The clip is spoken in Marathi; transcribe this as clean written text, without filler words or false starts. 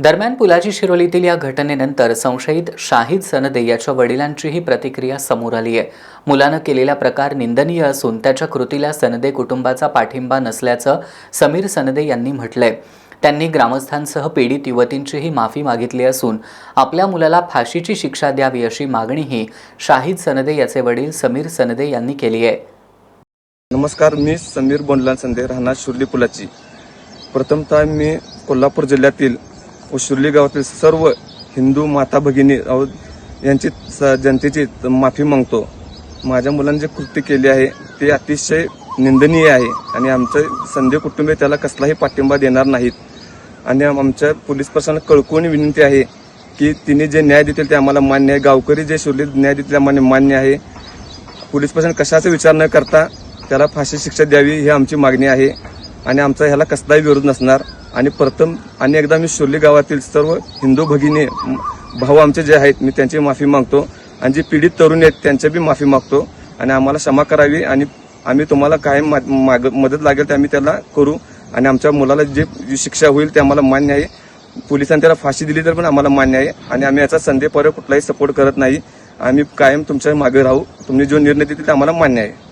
दरम्यान पुलाची शिरोलीतील या घटनेनंतर संशयित शाहिद सनदे याच्या वडिलांचीही प्रतिक्रिया समोर आली आहे। मुलानं केलेला प्रकार निंदनीय असून त्याच्या कृतीला सनदे कुटुंबाचा पाठिंबा नसल्याचं समीर सनदे यांनी म्हटलंय। त्यांनी ग्रामस्थांसह पीडित युवतींचीही माफी मागितली असून आपल्या मुलाला फाशीची शिक्षा द्यावी अशी मागणीही शाहिद सनदे याचे वडील समीर सनदे यांनी केली आहे। नमस्कार, मी समीर बोंडला संदे, राहणार शुर्ली पुलाची। प्रथमतः मी कोल्हापूर जिल्ह्यातील व शुर्ली गावातील सर्व हिंदू माता भगिनी यांची जनतेची माफी मागतो। माझ्या मुलांनी जे कृत्य केले आहे ते अतिशय निंदनीय आहे आणि आमचं संदे कुटुंबीय त्याला कसलाही पाठिंबा देणार नाहीत आणि आमच्या पोलीस प्रशासनाला कळकळून विनंती आहे की तिने जे न्याय देतील ते आम्हाला मान्य आहे। गावकरी जे शुर्ली न्याय देतील आम्हाला मान्य आहे। पोलीस प्रशासन कशाचा विचार न करता त्याला फाशी शिक्षा द्यावी ही आमची मागणी आहे आणि आमचा ह्याला कसलाही विरोध नसणार। आणि प्रथम आणि एकदा मी शुर्ली गावातील सर्व हिंदू भगिनी भाऊ आमचे जे आहेत मी त्यांची माफी मागतो आणि जे पीडित तरुण आहेत त्यांची बी माफी मागतो आणि आम्हाला क्षमा करावी आणि आम्ही तुम्हाला काय मदत लागेल ते आम्ही त्याला करू आणि आमच्या मुलाला जे शिक्षा होईल ते आम्हाला मान्य आहे। पोलिसांनी त्याला फाशी दिली तर पण आम्हाला मान्य आहे आणि आम्ही याचा संदेपर्यंत कुठलाही सपोर्ट करत नाही। आम्ही कायम तुमच्या मागे राहू। तुम्ही जो निर्णय देतील ते आम्हाला मान्य आहे।